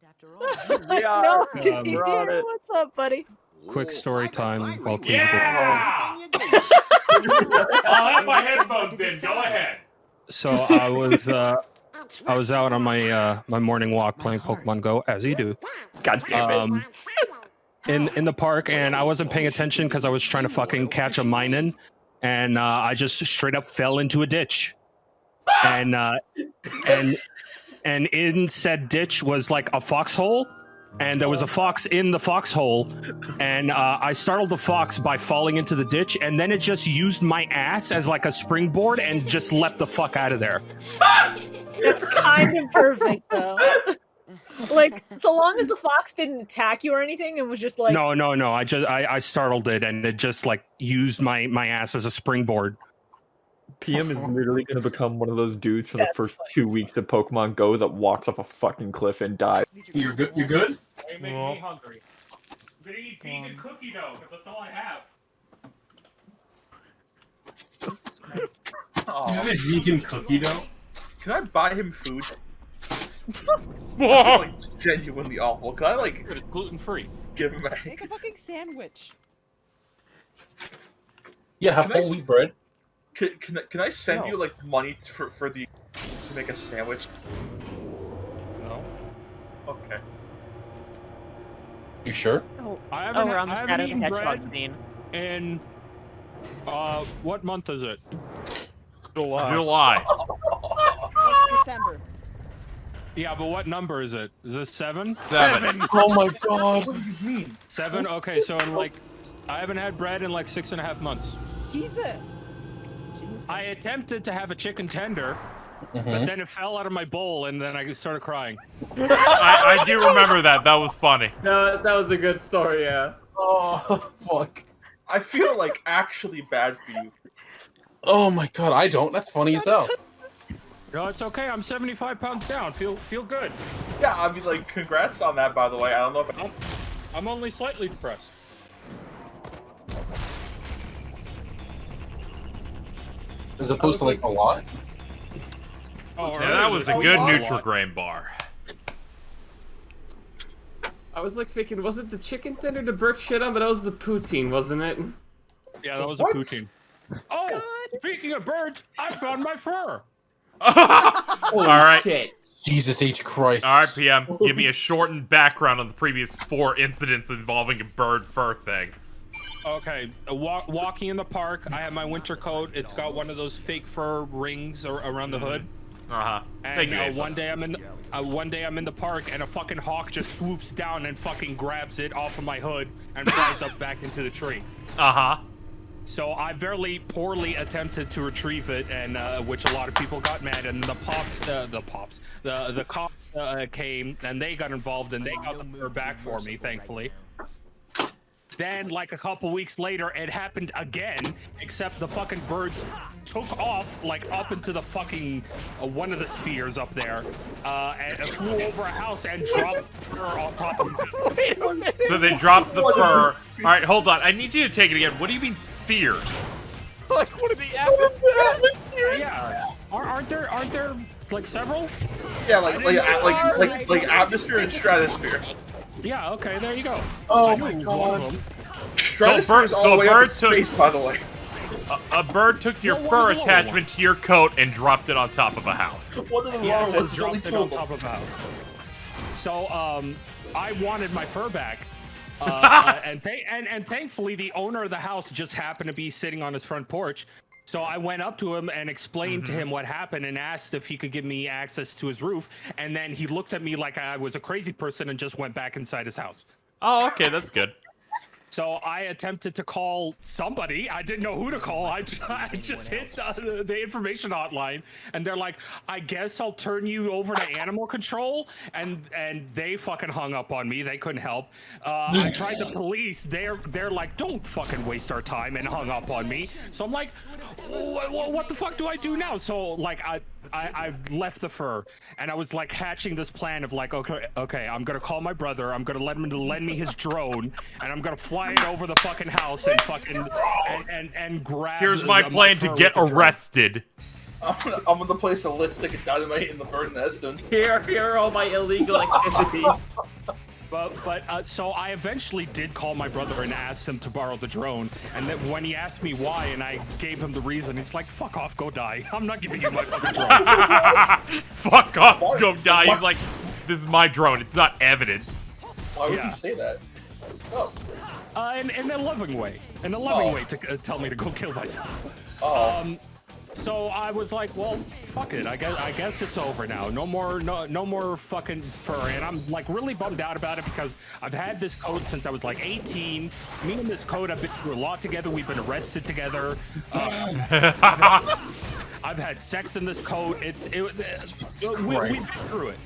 Yeah, no, because he's here. What's up, buddy? Quick story time while KZXcellent. Yeah! I'll have my headphones in. Go ahead. So I was out on my my morning walk playing Pokemon Go, as you do. God damn it. In the park, and I wasn't paying attention because I was trying to fucking catch a minin, and I just straight up fell into a ditch, and in said ditch was like a foxhole, and there was a fox in the foxhole, and I startled the fox by falling into the ditch, and then it just used my ass as like a springboard and just leapt the fuck out of there. That's kind of perfect, though. Like, so long as the fox didn't attack you or anything, it was just like... No. I startled it, and it just like used my ass as a springboard. PM is literally going to become one of those dudes for the first 2 weeks of Pokemon Go that walks off a fucking cliff and dies. You're good? You're good? It makes me hungry. I'm gonna eat vegan cookie dough, because that's all I have. Jesus Christ. You have vegan cookie dough? Can I buy him food? Like, genuinely awful. Can I, like... It's gluten-free. Give him a... Make a fucking sandwich. Yeah, have whole wheat bread. Can I send you, like, money for the... to make a sandwich? No. Okay. You sure? Oh, we're on the Shadow the Hedgehog scene. And what month is it? July. It's December. Yeah, but what number is it? Is this 7? 7. Oh my god. What do you mean? 7? Okay, so in like, I haven't had bread in like 6.5 months. Jesus. I attempted to have a chicken tender, but then it fell out of my bowl, and then I started crying. I do remember that. That was funny. No, that was a good story, yeah. Oh, fuck. I feel, like, actually bad for you. Oh my god, I don't. That's funny as hell. No, it's okay. I'm 75 pounds down. Feel good. Yeah, I mean, like, congrats on that, by the way. I don't know if... I'm only slightly depressed. As opposed to, like, a lot? Oh, Yeah, that was a good Nutrigrain bar. I was like thinking, was it the chicken tender the bird shit on? But that was the poutine, wasn't it? Yeah, that was a poutine. Oh, speaking of birds, I found my fur. All right. Shit. Jesus H. Christ. All right, PM. Give me a shortened background on the previous 4 incidents involving a bird fur thing. Okay, walking in the park, I have my winter coat. It's got one of those fake fur rings around the hood. And one day I'm in the park, and a fucking hawk just swoops down and fucking grabs it off of my hood and flies up back into the tree. So I very poorly attempted to retrieve it, and which a lot of people got mad, and the cops came, and they got involved, and they got the fur back for me, thankfully. Then, like a couple weeks later, it happened again, except the fucking birds took off, like, up into the fucking, one of the spheres up there, and flew over a house and dropped fur on top of it. So they dropped the fur. Alright, hold on. I need you to take it again. What do you mean spheres? Like, what are the atmospheres? Yeah. Aren't there, like, several? Yeah, like atmosphere and stratosphere. Yeah, okay, there you go. Oh my god. Stratosphere is all the way up in space, by the way. A bird took your fur attachment to your coat and dropped it on top of a house. One of the Yes, ones it dropped it on top of a house. So, I wanted my fur back. And thankfully, the owner of the house just happened to be sitting on his front porch. So I went up to him and explained to him what happened and asked if he could give me access to his roof. And then he looked at me like I was a crazy person and just went back inside his house. Oh, okay, that's good. So I attempted to call somebody. I didn't know who to call. I just hit the information hotline, and they're like, "I guess I'll turn you over to animal control." And they fucking hung up on me. They couldn't help. I tried the police. They're like, "Don't fucking waste our time," and hung up on me. So I'm like, "What the fuck do I do now?" So like I've left the fur, and I was like hatching this plan of like, okay, I'm gonna call my brother. I'm gonna let him to lend me his drone, and I'm gonna fly it over the fucking house and fucking and grab. Here's my plan to get arrested. I'm gonna place a lit stick of dynamite in the bird nest and Here are all my illegal activities. So I eventually did call my brother and asked him to borrow the drone. And then when he asked me why, and I gave him the reason, he's like, "Fuck off, go die. I'm not giving you my fucking drone." Fuck off, go die. He's like, this is my drone. It's not evidence. why would you say that? Oh. In a loving way. In a loving way to tell me to go kill myself. Oh. So I was like, well, fuck it. I guess it's over now. No more fucking fur. And I'm like really bummed out about it because I've had this coat since I was like 18. Me and this coat have been through a lot together. We've been arrested together. I've had sex in this coat. We've been through it.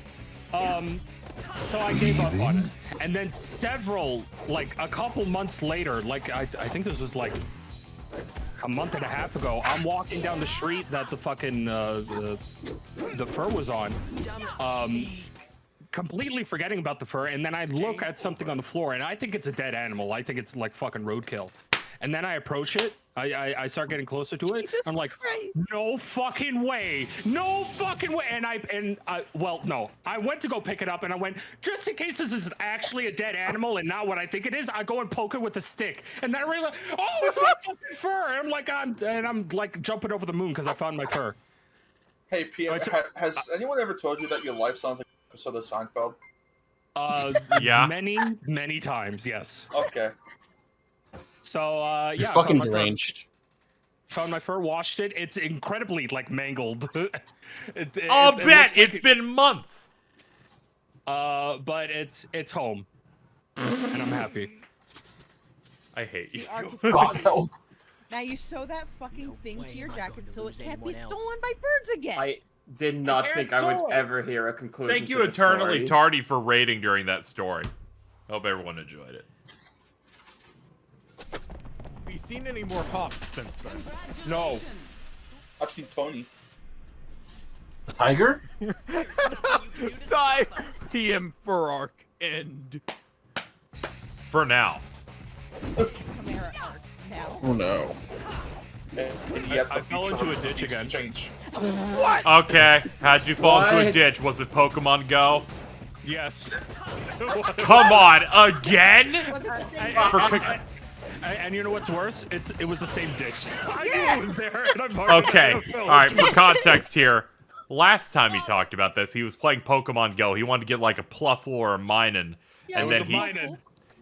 So I gave up on it. And then a couple months later, I think this was like a month and a half ago, I'm walking down the street that the fucking the fur was on, completely forgetting about the fur, and then I look at something on the floor, and I think it's a dead animal. I think it's like fucking roadkill. And then I approach it. I start getting closer to it. I'm like, no fucking way, no fucking way. No. I went to go pick it up, and I went, just in case this is actually a dead animal and not what I think it is, I go and poke it with a stick. And then I realize, oh, it's my fucking fur. And I'm like jumping over the moon because I found my fur. Hey, PM, has anyone ever told you that your life sounds like an episode of Seinfeld? Yeah. Many times, yes. Okay. So, You're fucking deranged. Found my fur, washed it. It's incredibly, mangled. I'll bet! It's been months! But it's home. And I'm happy. I hate you. Now you sew that fucking thing to your jacket so it can't be stolen by birds again. I did not think I would ever hear a conclusion. Thank you, Eternally Tardy, for rating during that story. Hope everyone enjoyed it. Have you seen any more Hawks since then? No. I've seen Tony. A tiger? Die! TM for arc end. For now. Chimera arc now. Oh no. I fell into a ditch again. What? Okay, how'd you fall into a ditch? Was it Pokemon Go? Yes. Come on, again? And you know what's worse? It was the same ditch. Okay, alright, for context here. Last time he talked about this, he was playing Pokemon Go. He wanted to get like a plus or a Minun. And then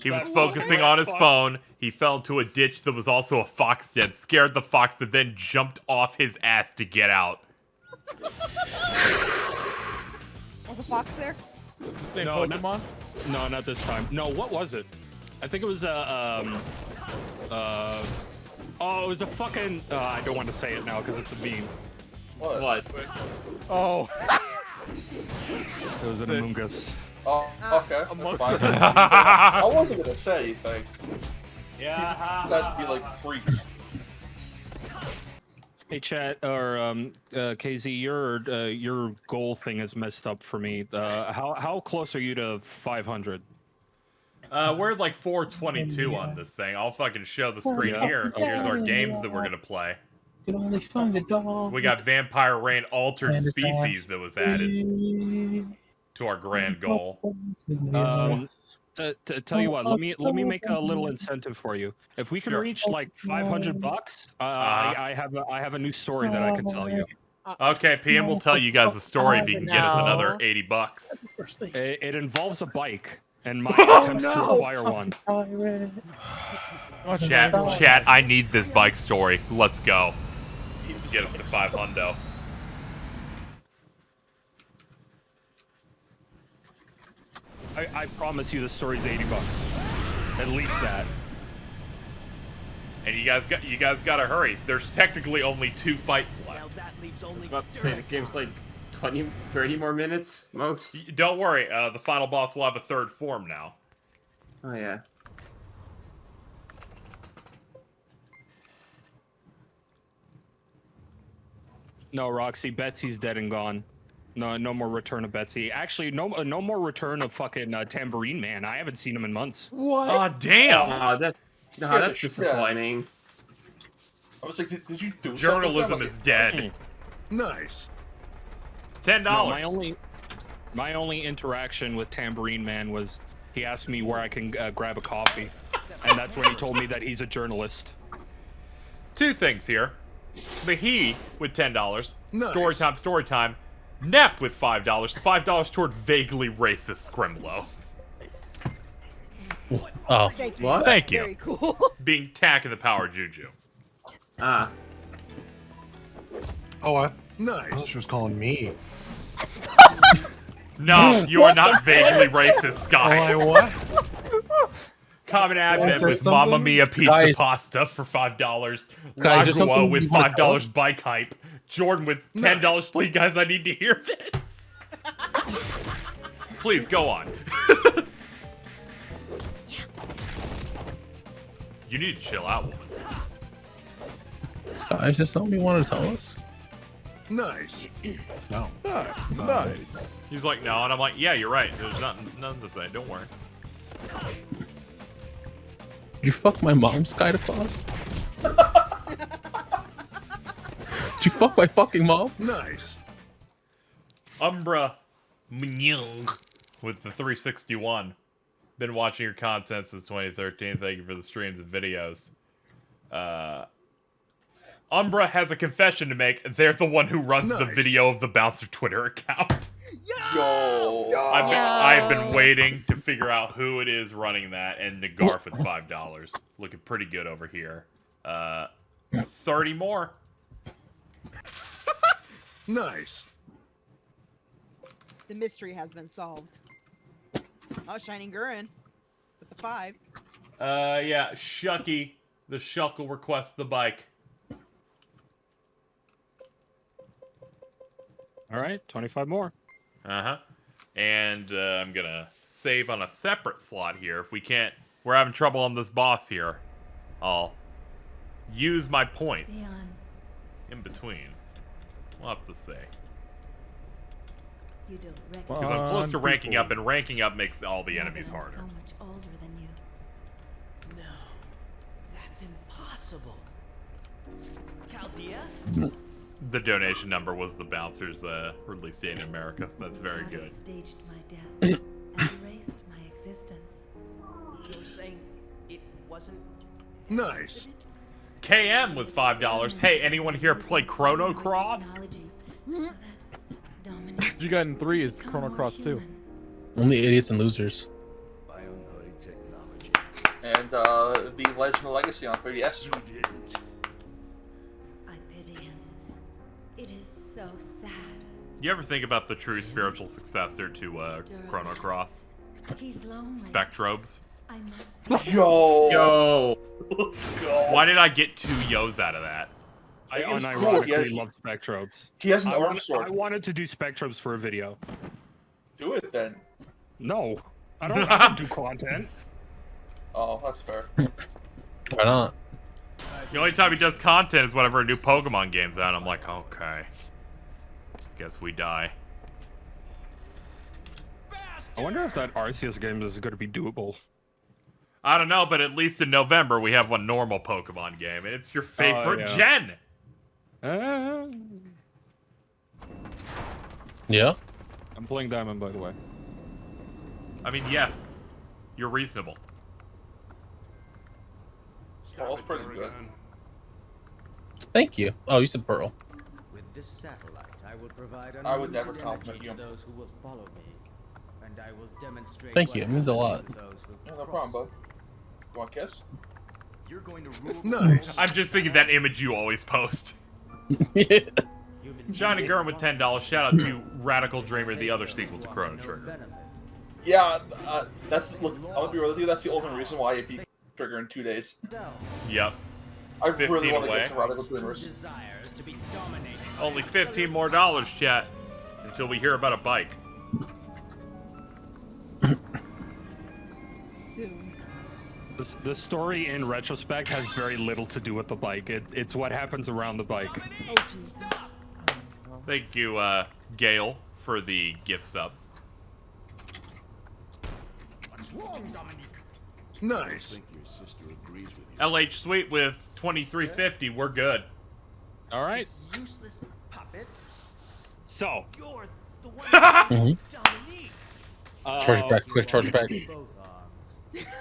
he was focusing on his phone. He fell into a ditch that was also a fox den, scared the fox that then jumped off his ass to get out. Was a fox there? The same Pokemon? No, not this time. No, what was it? I think it was it was a fucking. I don't want to say it now because it's a meme. What? Oh. It was an Amoongus. Oh, okay. That's fine. I wasn't gonna say anything. Yeah. You guys would be like freaks. Hey, chat or KZ, your goal thing is messed up for me. How close are you to 500? We're like 422 on this thing. I'll fucking show the screen here. Here's our games that we're gonna play. You can only find a dog. We got Vampire Rain Altered Species that was added to our grand goal. To tell you what, let me make a little incentive for you. If we can reach like $500, I have a new story that I can tell you. Okay, PM will tell you guys the story if he can get us another $80. It involves a bike and my attempts to acquire one. Chat, I need this bike story. Let's go. Get us to 500. I promise you the story's $80. At least that. And you guys gotta hurry. There's technically only 2 fights left. I was about to say, this game's like 20, 30 more minutes, most. Don't worry, the final boss will have a 3rd form now. Oh, yeah. No, Roxy, Betsy's dead and gone. No more return of Betsy. Actually, no more return of fucking Tambourine Man. I haven't seen him in months. What? Oh, damn! That's disappointing. I was like, did you do Journalism something? is dead. Nice. $10. No, my only interaction with Tambourine Man was he asked me where I can grab a coffee, and that's when he told me that he's a journalist. Two things here. The he with $10. Nice. Story time. Nep with $5. $5 toward vaguely racist Scrimlow. Oh, What? Thank you. Very cool. Being tack in the power juju. Ah. Oh, I Nice. thought she was calling me. No, you are not vaguely racist, Oh, Sky. I what? Common I advent say with Mamma something? Mia pizza Guys. pasta for $5. Guys, is there Lagua something with you wanna $5 bike hype. Jordan with $10. Nice. Please, guys, I need to hear this. Please, go on. You need to chill out, woman. Sky, is there something you want to tell us? Nice. No. Nice. He's like, no, and I'm like, yeah, you're right. There's nothing to say. Don't worry. Did you fuck my mom, Sky the Claus? Did you fuck my fucking mom? Nice. Umbra Mnyung with the 361. Been watching your content since 2013. Thank you for the streams and videos. Umbra has a confession to make. They're the one who runs the Nice. video of the Bouncer Twitter account. Yo. I've been waiting to figure out who it is running that, and Nagarf with $5. Looking pretty good over here. 30 more. Nice. The mystery has been solved. Oh, Shining Gurren with the 5. Yeah, Shucky. The Shuckle requests the bike. All right, 25 more. Uh-huh. And I'm gonna save on a separate slot here. If we can't, we're having trouble on this boss here. I'll use my points in between. We'll have to see. Because I'm close to ranking up, and ranking up makes all the enemies harder. So much older than you. No, that's impossible. Chaldea? The donation number was the Bouncer's release date in America. That's very good. Staged my death and erased my existence. You're saying it wasn't Nice. KM with $5. Hey, anyone here play Chrono Cross? What you got in 3 is Chrono Cross 2. Only idiots and losers. And the Legend of Legacy on 3DS. I pity him. It is so sad. You ever think about the true spiritual successor to Chrono Cross? He's lonely. Spectrobes. I must. Yo. Why did I get 2 yo's out of that? I It was unironically cool. He love Spectrobes. He has an I arm wanted, sword. I wanted to do Spectrobes for a video. Do it then. No, I don't do content. Oh, that's fair. Why not? The only time he does content is whenever a new Pokemon game's out. I'm like, okay. Guess we die. I wonder if that Arceus game is going to be doable. I don't know, but at least in November we have one normal Pokemon game, and it's your favorite gen. Yeah? I'm playing Diamond, by the way. I mean, yes. You're reasonable. That was pretty good. Thank you. Oh, you said Pearl. With this satellite, I will provide I would never unlimited compliment energy you. to those who will follow me, and I will demonstrate. Thank you. It means a lot. Yeah, no problem, bud. You want a kiss? You're going to rule. Nice. I'm just thinking that image you always post. Yeah. Johnny Gurn with $10. Shout out to Radical Dreamer, the other sequel to Chrono Trigger. Yeah, that's look. I'm gonna be real with you. That's the only reason why I beat Trigger in 2 days. Yep. I really 15 want to away. get to Radical Dreamers. Desires to be dominated. Only 15 more dollars, chat, until we hear about a bike. Soon. The story in retrospect has very little to do with the bike. It's what happens around the bike. Oh, Jesus. Thank you, Gail, for the gift sub. Nice. LH Sweet with 2350. We're good. All right. Useless puppet So. You're the one Mhm. Dominique. Charge back, quick charge back.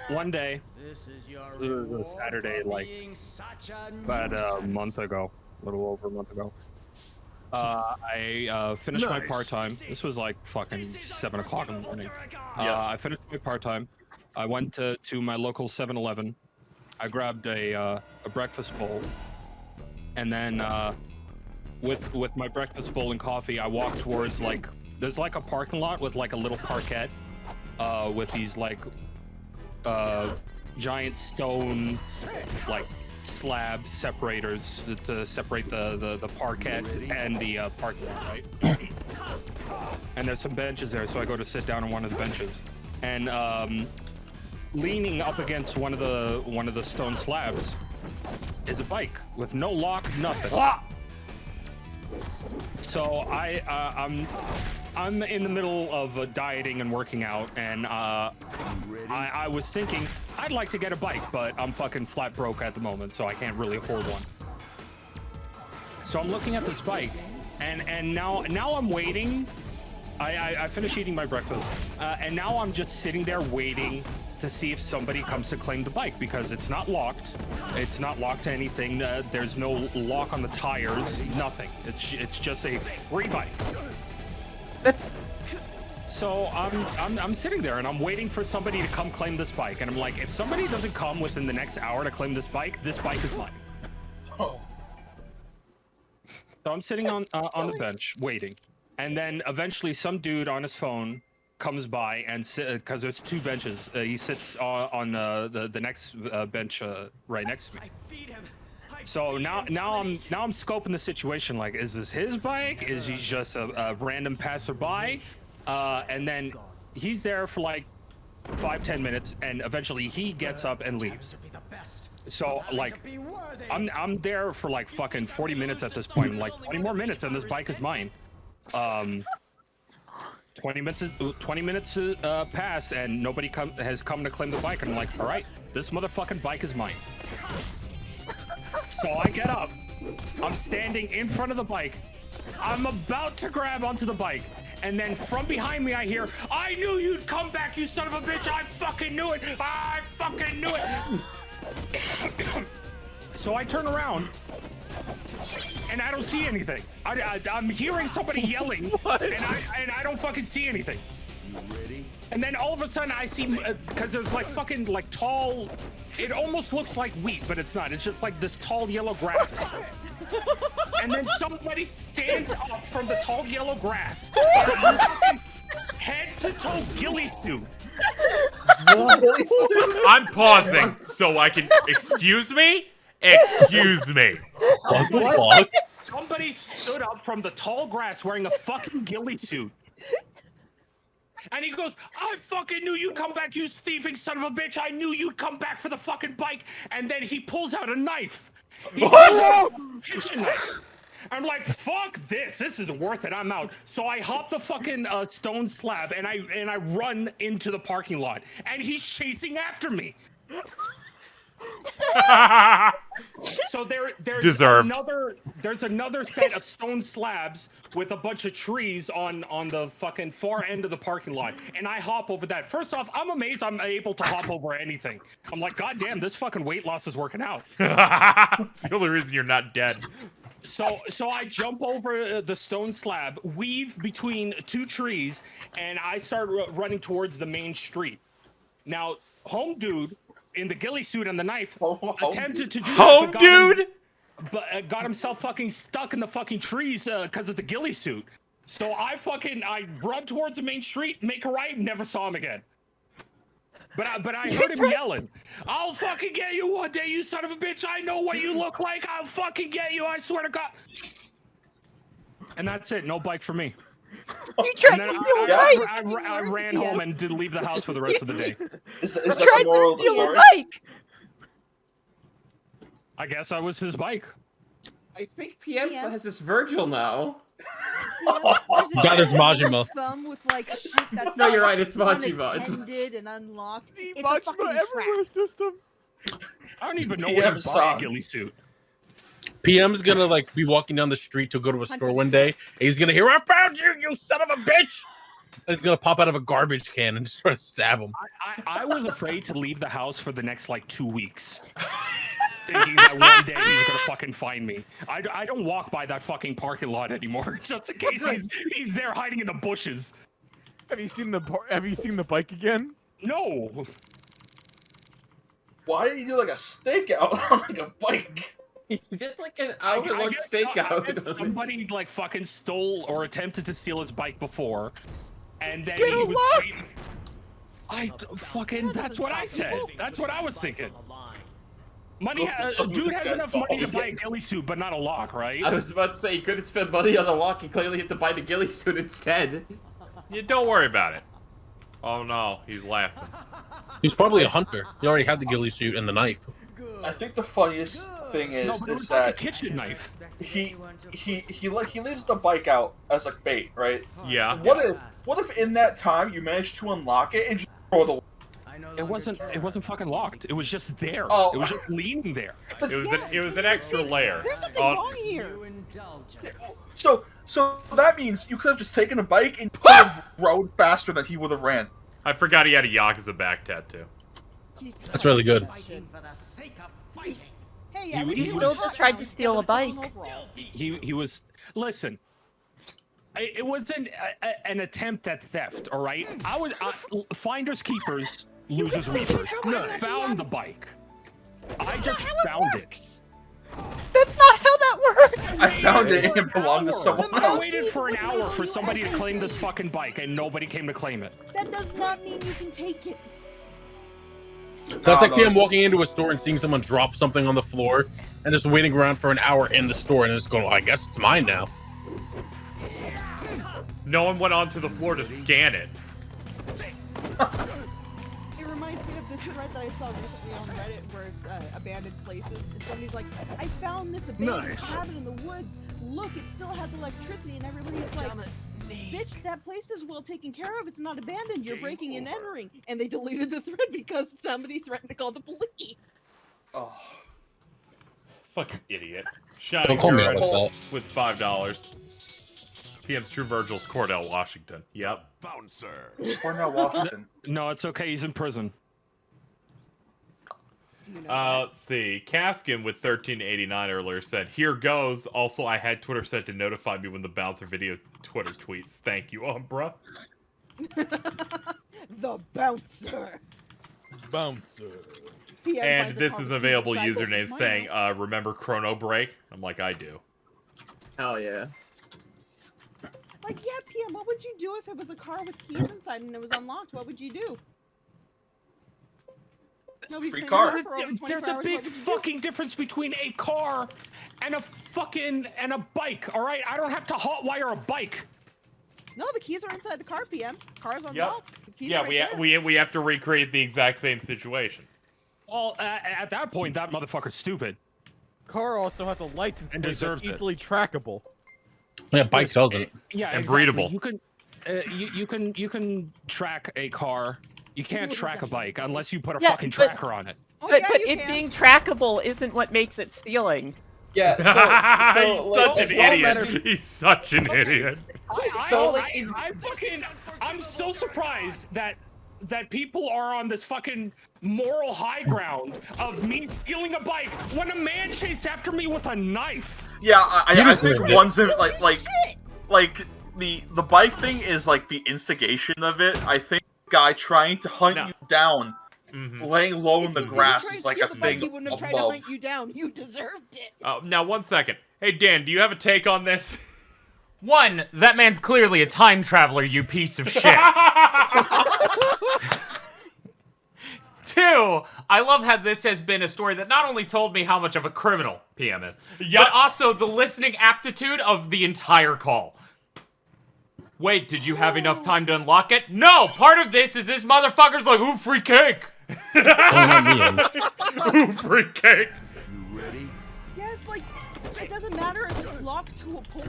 One day, This is your it was a Saturday, like about a month ago, a little over a month ago. I finished my part-time. This was like fucking 7 o'clock in the morning. I finished my part-time. I went to my local 7-Eleven. I grabbed a breakfast bowl, and then with my breakfast bowl and coffee, I walked towards like there's like a parking lot with like a little parquet, with these like giant stone like slab separators to separate the parquet and the parking lot, right? And there's some benches there, so I go to sit down on one of the benches, and leaning up against one of the stone slabs is a bike with no lock, nothing. So I'm in the middle of dieting and working out, and I was thinking I'd like to get a bike, but I'm fucking flat broke at the moment, so I can't really afford one. So I'm looking at this bike, and now I'm waiting. I finished eating my breakfast, and now I'm just sitting there waiting to see if somebody comes to claim the bike, because it's not locked. It's not locked to anything. There's no lock on the tires. Nothing. It's just a free bike. So I'm sitting there and I'm waiting for somebody to come claim this bike, and I'm like, if somebody doesn't come within the next hour to claim this bike is mine. Oh. So I'm sitting on the bench waiting, and then eventually some dude on his phone comes by, and because there's 2 benches, he sits on the next bench right next to me. So now I'm scoping the situation, like, is this his bike? Is he just a random passerby? And then he's there for like 5-10 minutes, and eventually he gets up and leaves. So like I'm there for like fucking 40 minutes at this point. I'm like, 20 more minutes and this bike is mine. 20 minutes passed and nobody has come to claim the bike, and I'm like, all right, this motherfucking bike is mine. So I get up, I'm standing in front of the bike, I'm about to grab onto the bike, and then from behind me I hear, I knew you'd come back, you son of a bitch, I fucking knew it, I fucking knew it. So I turn around, and I don't see anything. I'm hearing somebody yelling, and I don't fucking see anything. And then all of a sudden I see, because there's like fucking like tall, it almost looks like wheat, but it's not. It's just like this tall yellow grass. And then somebody stands up from the tall yellow grass, head to toe ghillie suit. I'm pausing so I can, excuse me? Excuse me. Somebody stood up from the tall grass wearing a fucking ghillie suit. And he goes, I fucking knew you'd come back, you thieving son of a bitch. I knew you'd come back for the fucking bike. And then he pulls out a knife. He pulls out a kitchen knife. I'm like, fuck this. This isn't worth it. I'm out. So I hop the fucking stone slab and I run into the parking lot. And he's chasing after me. So there's another set of stone slabs with a bunch of trees on the fucking far end of the parking lot, and I hop over that. First off, I'm amazed I'm able to hop over anything. I'm like, god damn, this fucking weight loss is working out. It's the only reason you're not dead. So I jump over the stone slab, weave between 2 trees, and I start running towards the main street. Now, home dude in the ghillie suit and the knife attempted to do that, but got himself fucking stuck in the fucking trees because of the ghillie suit. So I run towards the main street, make a right, never saw him again. But I heard him yelling, I'll fucking get you one day, you son of a bitch. I know what you look like. I'll fucking get you. I swear to God. And that's it. No bike for me. You tried to steal a bike. I ran home and didn't leave the house for the rest of the day. Is that the moral of the story? Bike. I guess I was his bike. I think PM has this Virgil now. Got his Majima. Thumb with like shit that's No, you're right. It's Majima. It's unattended and unlocked. It's Majima everywhere system. I don't even know where to buy a ghillie suit. PM's gonna like be walking down the street to go to a store one day, and he's gonna hear, "I found you, you son of a bitch!" And he's gonna pop out of a garbage can and just try to stab him. I was afraid to leave the house for the next like 2 weeks, thinking that one day he's gonna fucking find me. I don't walk by that fucking parking lot anymore, just in case he's there hiding in the bushes. Have you seen the bike again? No. Why did you do like a stakeout on like a bike? You get like an hour-long stakeout. Somebody like fucking stole or attempted to steal his bike before, and then Get he a was lock! That's what I said. That's what I was thinking. Money, Some dude has guy enough money to falls. buy a ghillie suit, but not a lock, right? I was about to say, you couldn't spend money on the lock, you clearly had to buy the ghillie suit instead. You don't worry about it. Oh no, he's laughing. He's probably a hunter. He already had the ghillie suit and the knife. I think the funniest thing is, No, but it was that like a kitchen knife. he leaves the bike out as like bait, right? Yeah. What if in that time you managed to unlock it and just throw the? It wasn't fucking locked. It was just there. Oh. It was just leaning there. It was an extra layer. There's something wrong here. So that means you could have just taken a bike and could have rode faster than he would have ran. I forgot he had a Yakuza back tattoo. That's really good. Hey, He still just tried to steal a bike. He was. Listen. It wasn't an attempt at theft, all right? Finders keepers, losers weepers. Found the bike. I just found it. That's not how that works. I found it and it belonged to someone I else. waited for an hour for somebody to claim this fucking bike, and nobody came to claim it. That does not mean you can take it. That's like PM walking into a store and seeing someone drop something on the floor and just waiting around for an hour in the store and just going, well, I guess it's mine now. No one went onto the floor to scan it. It reminds me of this thread that I saw recently on Reddit where it's abandoned places, and somebody's like, I found this abandoned cabin in the woods. Look, it still has electricity, and everybody's like, bitch, that place is well taken care of. It's not abandoned. You're breaking and entering. And they deleted the thread because somebody threatened to call the police. Oh. Fucking idiot. Shining Don't call me Hero out with $5. PM's True Virgil's Cordell, Washington. Yep. Bouncer. Cornell, Washington. No, it's okay. He's in prison. Let's see. Kaskin with 1389 earlier said, "Here goes. Also, I had Twitter set to notify me when the bouncer video Twitter tweets. Thank you, Umbra." The bouncer. Bouncer. And this is an available username saying, "Remember Chrono Break?" I'm like, I do. Hell yeah. Like, yeah, PM, what would you do if it was a car with keys inside and it was unlocked? What would you do? Nobody's Free been car. there for over 24 There's a hours, big what would you do? fucking difference between a car and a bike, all right? I don't have to hotwire a bike. No, the keys are inside the car, PM. Car's unlocked. Yep. The keys Yeah, are right there. we have to recreate the exact same situation. Well, at that point, that motherfucker's stupid. Car also has a license And plate that's deserves it. easily trackable. Yeah, bike doesn't. Yeah, And exactly. breedable. You can track a car. You can't track a bike unless you put a Yeah, fucking but- tracker on it. Oh, But, yeah, but you it can. being trackable isn't what makes it stealing. Yeah, He's such an idiot. He's such an idiot. I'm so surprised that people are on this fucking moral high ground of me stealing a bike when a man chased after me with a knife. Yeah, I think deserved it. one's in, like the bike thing is like the instigation of it. I think the guy trying to hunt you down, laying low in the grass is like a thing He wouldn't have tried to above. hunt you down. You deserved it. Now, 1 second. Hey, Dan, do you have a take on this? One, that man's clearly a time traveler, you piece of shit. Two, I love how this has been a story that not only told me how much of a criminal PM is, but also the listening aptitude of the entire call. Wait, did you have enough time to unlock it? No! Part of this is this motherfucker's like, ooh, free cake! Ooh, free cake! Yes, like, it doesn't matter if it's locked to a pole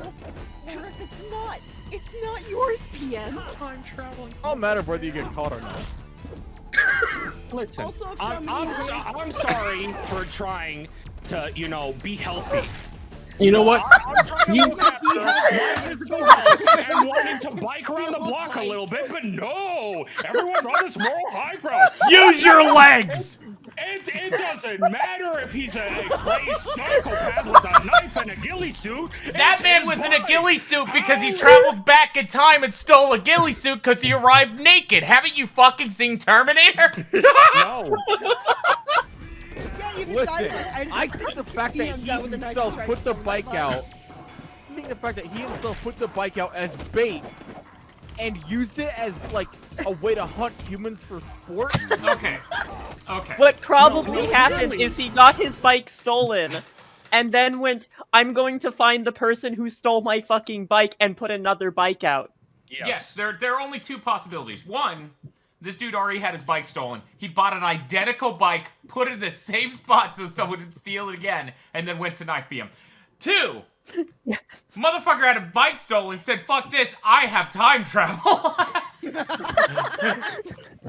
or if it's not. It's not yours, PM. Time traveling. All matter whether you get caught or not. Listen, Also, if I'm sorry for trying to, be healthy. You know what? I'm trying to look after my physical health and wanting to bike around the block a little bit, but no! Everyone's on this moral high ground. Use your legs! It doesn't matter if he's a crazy psychopath with a knife and a ghillie suit. That man was in a ghillie suit because he traveled back in time and stole a ghillie suit because he arrived naked. Haven't you fucking seen Terminator? No. Listen, I think the fact that he himself put the bike out, as bait and used it as like a way to hunt humans for sport. Okay. What probably happened is he got his bike stolen and then went, I'm going to find the person who stole my fucking bike and put another bike out. Yes, there are only two possibilities. One, this dude already had his bike stolen. He bought an identical bike, put it in the same spot so someone would steal it again, and then went to knife PM. Two, motherfucker had a bike stolen and said, fuck this, I have time travel.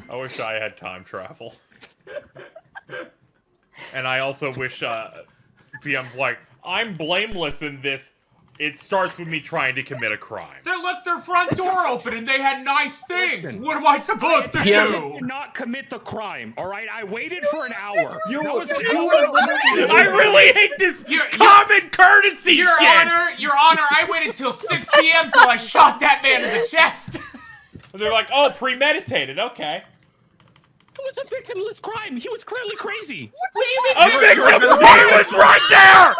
I wish I had time travel. And I also wish PM's like, I'm blameless in this. It starts with me trying to commit a crime. They left their front door open and they had nice things. What am I supposed to You do? did not commit the crime, all right? I waited for an hour. I really hate this common courtesy Your shit. Honor, I waited till 6 p.m. till I shot that man in the chest. They're like, oh, premeditated, okay. It was a victimless crime. He was clearly crazy. What do you mean? A victim! He was right there!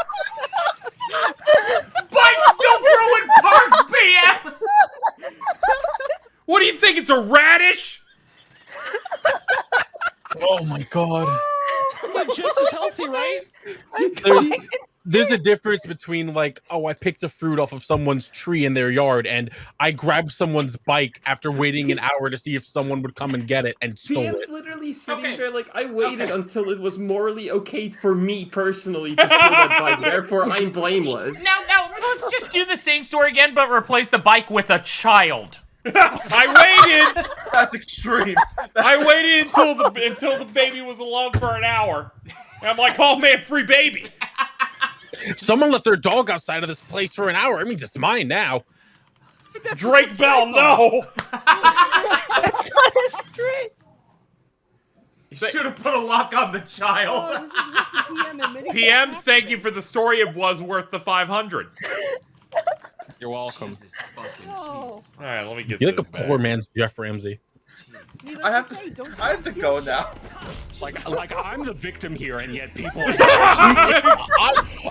Bike's still growing parts, PM! What do you think, it's a radish? Oh my god. But just as healthy, right? There's a difference between like, oh, I picked a fruit off of someone's tree in their yard, and I grabbed someone's bike after waiting an hour to see if someone would come and get it and stole PM's it. literally sitting there like, I waited until it was morally okay for me personally to steal that bike, therefore I'm blameless. Now, let's just do the same story again, but replace the bike with a child. I waited. That's extreme. I waited until the baby was alone for an hour. And I'm like, oh man, free baby. Someone left their dog outside of this place for an hour. I mean, it's mine now. Drake Bell, no. That's not a straight. You should have put a lock on the child. PM, thank you for the story. It was worth the 500. You're welcome. Oh. All right, let me get. You're like this a back. poor man's Jeff Ramsey. I have to go now. Like I'm the victim here, and yet people.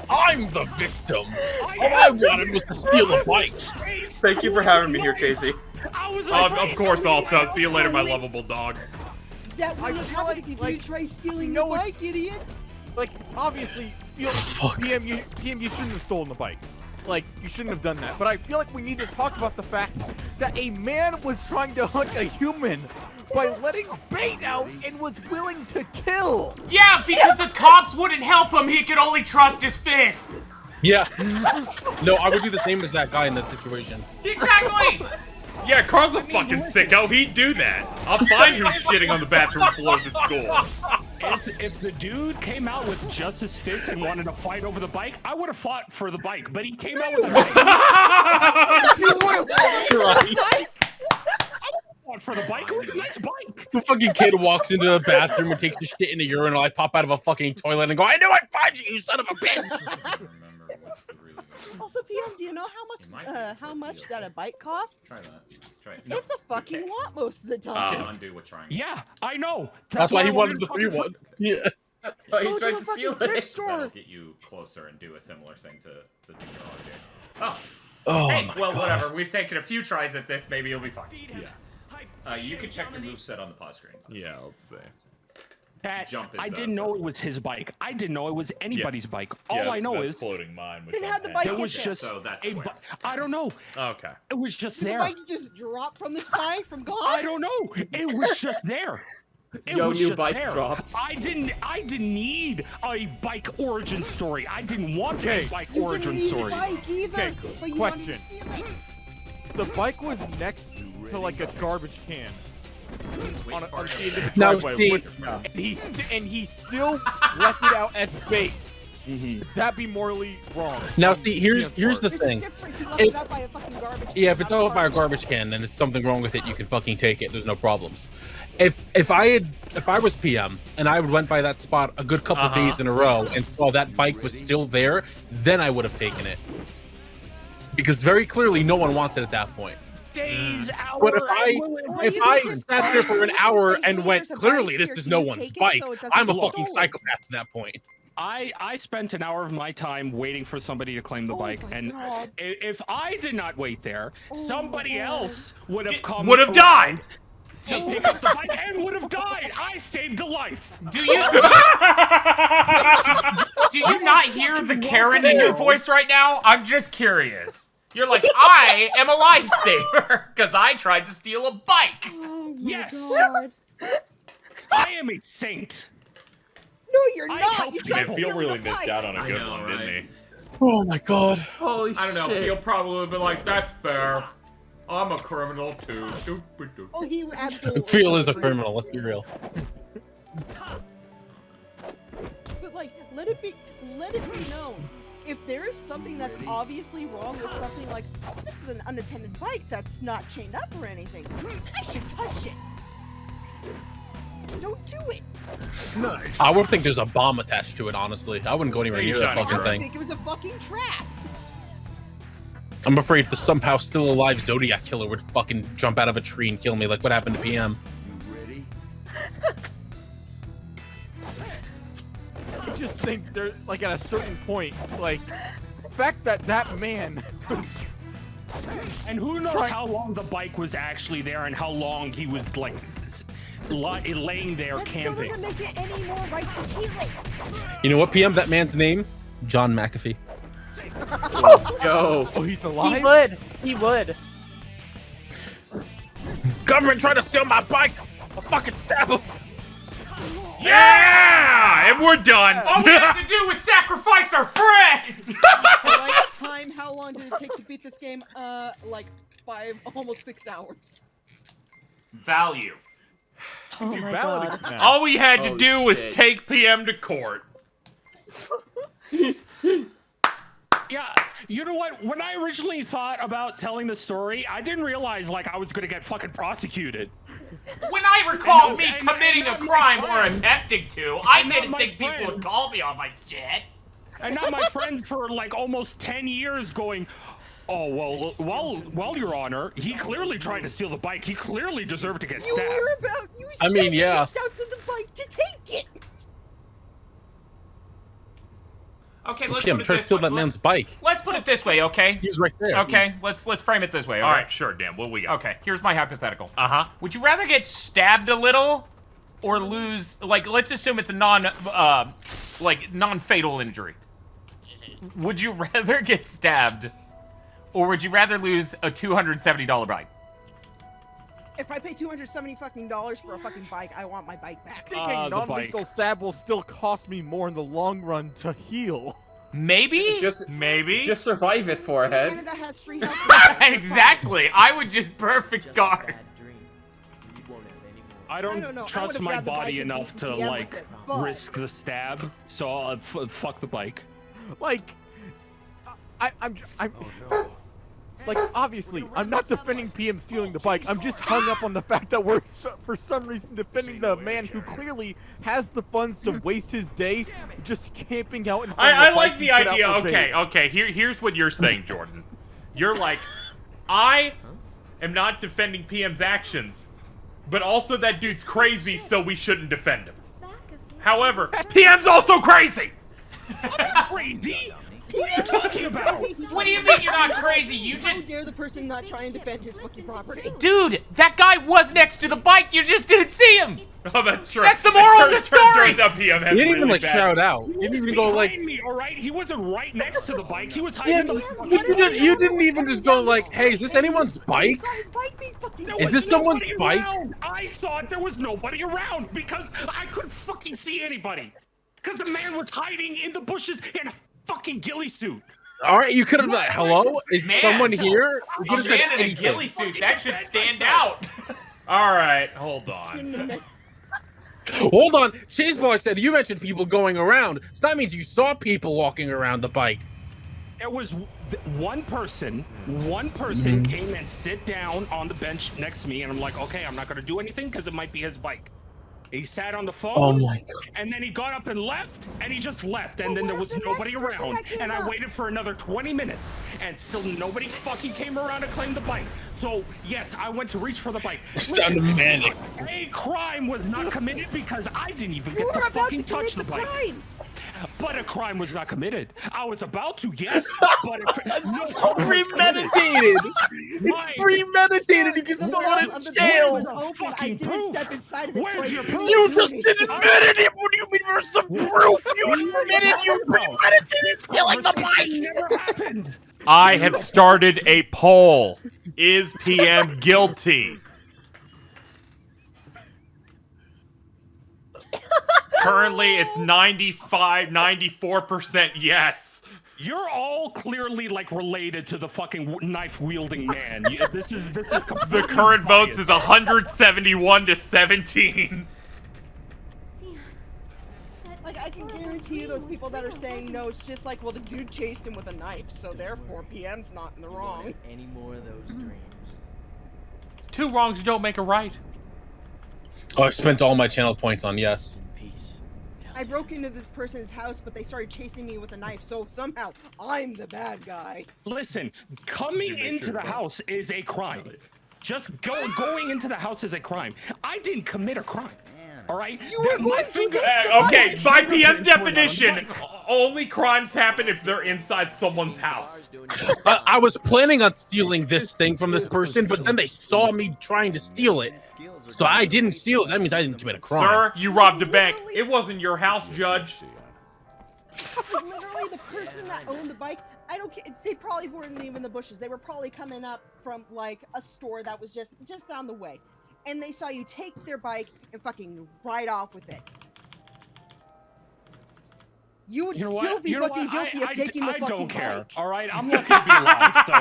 I'm the victim. All I wanted was to steal a bike. Thank you for having me here, Casey. Of course, Alta. See you later, my lovable dog. That would have happened if you try stealing the bike, idiot. Like, obviously, PM, you shouldn't have stolen the bike. Like, you shouldn't have done that. But I feel like we need to talk about the fact that a man was trying to hunt a human by letting bait out and was willing to kill. Yeah, because the cops wouldn't help him. He could only trust his fists. Yeah. No, I would do the same as that guy in that situation. Exactly. Yeah, Carl's a fucking sicko. He'd do that. I'll find him shitting on the bathroom floors at school. If the dude came out with just his fist and wanted to fight over the bike, I would have fought for the bike. But he came out with a knife. You would have fought for the bike. It was a nice bike. The fucking kid walks into the bathroom and takes the shit in the urinal. I pop out of a fucking toilet and go, I knew I'd find you, you son of a bitch! Also, PM, do you know how much that a bike costs? Try that. Try it. It's a fucking lot most of the time. Undo with triangle. Yeah, I know. That's why he wanted the free one. Yeah. Oh, he Go tried to to a steal fucking it. thrift store. That'll get you closer and do a similar thing to the thing you're on here. Oh. Oh, Hey, my well, God. whatever. We've taken a few tries at this. Maybe you'll be fine. Yeah. You can check your moveset on the pause screen. Yeah, let's see. Pat, Jump is, I didn't know it was his bike. I didn't know it was anybody's bike. All Yeah, I know that's is floating mine. Then how'd the bike there get was there? just So that's a square. bike. I don't know. Okay. It was just Did the there. bike just drop from the sky from God? I don't know. It was just there. It Yo, was new just bike there. dropped. I didn't need a bike origin story. I didn't want a bike You origin didn't need story. a bike either, Okay, but you question. wanted to steal it. The bike was next to like a garbage can on the end of the Now, driveway. see- And he still left it out as bait. that be morally wrong? Now, see, here's the thing. If, by a fucking garbage if it's out by a garbage can and it's something wrong with it, you can fucking take it. There's no problems. If I was PM and I went by that spot a good couple days in a row and saw that bike was still there, then I would have taken it. Because very clearly, no one wants it at that point. Days, hours. But if I sat there for an hour and went, clearly this is no one's bike, I'm a fucking psychopath at that point. I spent an hour of my time waiting for somebody to claim the bike, and if I did not wait there, somebody else would have come. Would have died. To pick up the bike and would have died. I saved a life. Do you? Do you not hear the Karen in your voice right now? I'm just curious. You're like, I am a lifesaver because I tried to steal a bike. Oh yes. God. I am a saint. No, you're not. You Man, Phil really missed out on a good one, didn't he? Oh my God. Holy shit. I don't know. Phil probably would have been like, that's fair. I'm a criminal too. Oh, he absolutely. Phil is a criminal. Let's be real. But like, let it be known. If there is something that's obviously wrong with something like, oh, this is an unattended bike that's not chained up or anything, I should touch it. Don't do it. Nice. I would think there's a bomb attached to it, honestly. I wouldn't go anywhere near that fucking I thing. think it was a fucking trap. I'm afraid the somehow still alive Zodiac killer would fucking jump out of a tree and kill me like what happened to PM. You ready? I just think they're like at a certain point, like the fact that that man and who knows how long the bike was actually there and how long he was like laying there camping. That still doesn't make it any more right to steal it. You know what, PM? That man's name? John McAfee. Yo. Oh, he's alive? He would. Government trying to steal my bike! I'll fucking stab him! Yeah! And we're done. All we have to do is sacrifice our friends! Right time, how long did it take to beat this game? Like 5, almost 6 hours. Value. Oh my God. All we had to do was take PM to court. Yeah, you know what? When I originally thought about telling the story, I didn't realize like I was gonna get fucking prosecuted. When I recall me committing a crime or attempting to, I didn't think people would call me on my shit. And not my friends for like almost 10 years going, oh, well, Your Honor, he clearly tried to steal the bike. He clearly deserved to get stabbed. I mean, yeah. Reached out to the bike to take it. Okay, let's Kim, put it try to this steal way. that man's bike. Let's put it this way, okay? He's right there. Okay, let's frame it this way. All right, sure, Dan. What we got? Okay, here's my hypothetical. Uh-huh. Would you rather get stabbed a little, or lose? Like, let's assume it's a non-fatal injury. Would you rather get stabbed, or would you rather lose a $270 bike? If I pay $270 fucking for a fucking bike, I want my bike back. Thinking non-lethal stab will still cost me more in the long run to heal. Maybe? Maybe. Just survive it, forehead. Canada has free health. Exactly. I would just perfect guard. I don't trust my body enough to like risk the stab, so I'll fuck the bike. Like, I'm like, obviously, I'm not defending PM stealing the bike. I'm just hung up on the fact that we're, for some reason, defending the man who clearly has the funds to waste his day just camping out in front of I like the idea. Okay. Here's what you're saying, Jordan. You're like, I am not defending PM's actions, but also that dude's crazy, so we shouldn't defend him. However, PM's also crazy! I'm crazy? What are you talking about? What do you mean you're not crazy? You just... How dare the person not try and defend his fucking property? Dude, that guy was next to the bike, you just didn't see him! Oh, that's true. That's the moral of the story! Turns out PM has He didn't even really like bad. shout out. He didn't even go like. Me, all right? He wasn't right next to the bike. He was Yeah, hiding the you didn't even just go like, hey, is this anyone's bike? Is this someone's bike? I thought there was nobody around because I couldn't fucking see anybody. Because the man was hiding in the bushes in a fucking ghillie suit. All right, you could have been like, hello? Is someone here? You A could've said man in a anything. ghillie suit, that should stand out. All right, hold on. Hold on. Cheeseblock said you mentioned people going around. So that means you saw people walking around the bike. It was one person came and sit down on the bench next to me, and I'm like, okay, I'm not gonna do anything because it might be his bike. He sat on the phone, Oh my God. and then he got up and left, and he just left, and then there was nobody around, and I waited for another 20 minutes, and still nobody fucking came around to claim the bike. So, yes, I went to reach for the bike. Sounded manic. A crime was not committed because I didn't even get to fucking touch the bike. But a crime was not committed. I was about to, yes, but no crime was premeditated. It's premeditated. You can still go to jail. Fucking proof. Where's your proof? You just admitted it. What do you mean there's some proof? You admitted you premeditated stealing the bike. Never happened. I have started a poll. Is PM guilty? Currently, it's 94% yes. You're all clearly like related to the fucking knife-wielding man. This is the current votes is 171 to 17. Like, I can guarantee you those people that are saying no, it's just like, well, the dude chased him with a knife, so therefore PM's not in the wrong. Any more of those dreams? Two wrongs don't make a right. Oh, I spent all my channel points on yes. I broke into this person's house, but they started chasing me with a knife, so somehow I'm the bad guy. Listen, coming into the house is a crime. Just going into the house is a crime. I didn't commit a crime. All right? Okay, by PM definition, only crimes happen if they're inside someone's house. I was planning on stealing this thing from this person, but then they saw me trying to steal it. So I didn't steal it. That means I didn't commit a crime. Sir, you robbed a bank. It wasn't your house, Judge. Like, literally, the person that owned the bike, I don't care. They probably weren't even in the bushes. They were probably coming up from, like, a store that was just down the way. And they saw you take their bike and fucking ride off with it. You would still be fucking guilty of taking the fucking bike. I don't care. All right, I'm lucky to be alive. So,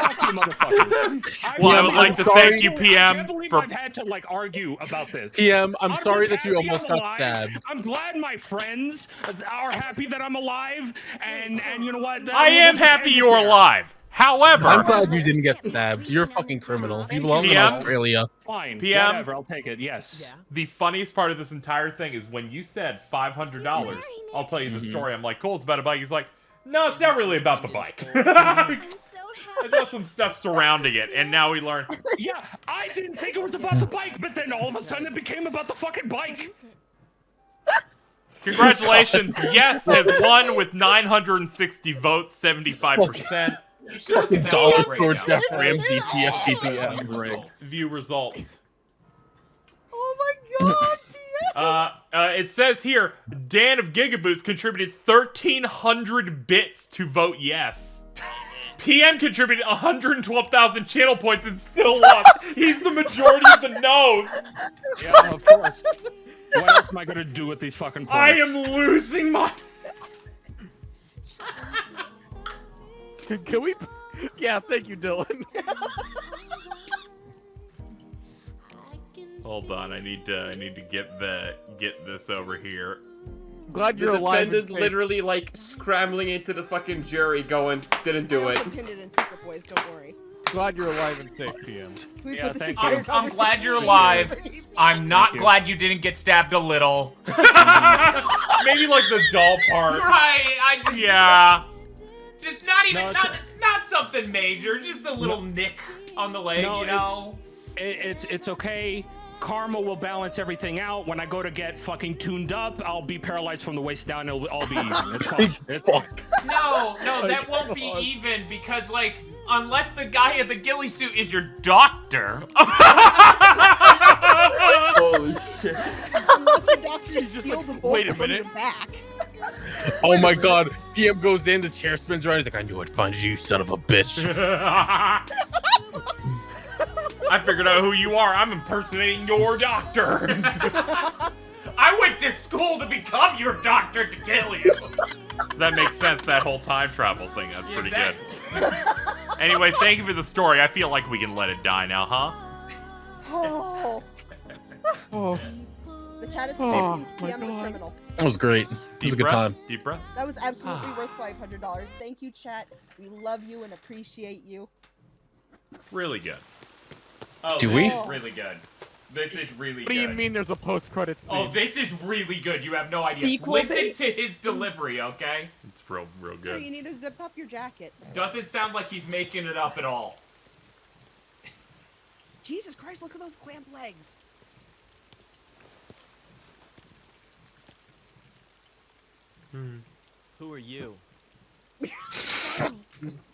fuck you, motherfucker. Well, I would like to thank you, PM. I can't believe I've had to like argue about this. PM, I'm sorry that you almost got stabbed. I'm glad my friends are happy that I'm alive, and you know what? I am happy you're alive. However, I'm glad you didn't get stabbed. You're a fucking criminal. You belong in Australia. Fine, PM, whatever, I'll take it, yes. The funniest part of this entire thing is when you said $500, I'll tell you the story. I'm like, cool, it's about a bike. He's like, no, it's not really about the bike. There's got some stuff surrounding it, and now we learn. Yeah, I didn't think it was about the bike, but then all of a sudden it became about the fucking bike. Congratulations, yes has won with 960 votes, 75%. Fucking dollar store Jeff Ramsey PFPPM. View results. Oh my god, it says here, Dan of Gigaboots contributed 1,300 bits to vote yes. PM contributed 112,000 channel points and still lost. He's the majority of the no's. Yeah, of course. What else am I gonna do with these fucking points? I am losing my... Can we? Yeah, thank you, Dylan. Hold on, I need to get this over here. Glad you're alive. The defendant's literally like scrambling into the fucking jury, going, didn't do it. Pinned it in secret, boys. Don't worry. Glad you're alive and safe, PM. Yeah, thank you. I'm glad you're alive. I'm not glad you didn't get stabbed a little. Maybe like the doll part. Right, I just... Yeah. Just not even, not something major, just a little nick on the leg, you know? It's okay. Karma will balance everything out. When I go to get fucking tuned up, I'll be paralyzed from the waist down. It'll all be even. It's fine. It's fine. No, that won't be even because, like, unless the guy in the ghillie suit is your doctor. Holy shit. Unless the doctor is just like, wait a minute. Back. Oh my god. PM goes in, the chair spins around. He's like, I knew I'd find you, son of a bitch. I figured out who you are. I'm impersonating your doctor. I went to school to become your doctor to kill you. That makes sense, that whole time travel thing. That's pretty good. Anyway, thank you for the story. I feel like we can let it die now, huh? Oh. Chad is Oh, PM's a criminal. That was great. It was a good time. Deep breath. That was absolutely worth $500. Thank you, chat. We love you and appreciate you. Really good. Oh, Do this we? is really good. This is really What do you mean there's a post-credit scene? Oh, this is really good. You have no idea. Sequel Listen bait? to his delivery, okay? It's real Sir, good. you need to zip up your jacket. Doesn't sound like he's making it up at all. Jesus Christ, look at those clamp legs. Who are you?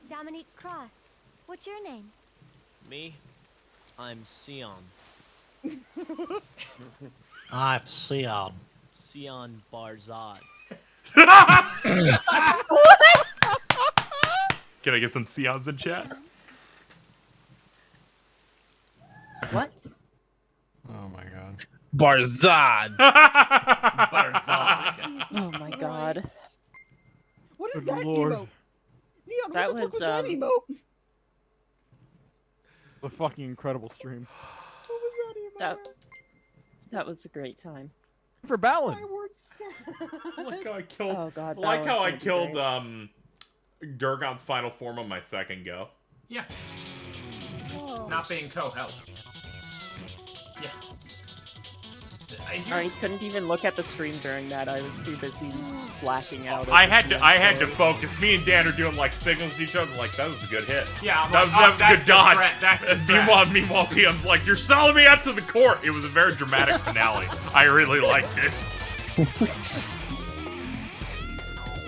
Dominique Cross. What's your name? Me? I'm Sion. I'm Sion. Sion Barzad. Can I get some Sions in chat? What? Oh my god. Barzad. Barzad. Oh my god. What is Good that lord. emote? Neon, That what the fuck was, was that emote? A fucking incredible stream. What was that emote? That was a great time. For Balin. Like how I killed. Oh god. Like how Balin's I gonna be killed great. Durgon's final form on my second go. Yeah. Whoa. Not being co-host. Yeah. I couldn't even look at the stream during that. I was too busy blacking out. I had to focus. Me and Dan are doing like signals to each other. Like that was a good hit. Yeah, I'm that like, was a that's good the dodge. threat, that's the threat. Meanwhile, PM's like, "You're selling me out to the court." It was a very dramatic finale. I really liked it.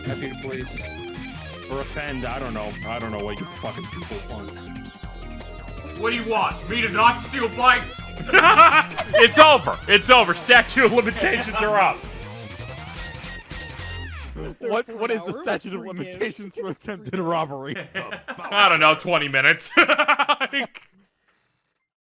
Happy to please or offend. I don't know what you fucking people want. What do you want? Me to not steal bikes? It's over. It's over. Statute of limitations are up. What is the statute of limitations for attempted robbery? I don't know. 20 minutes.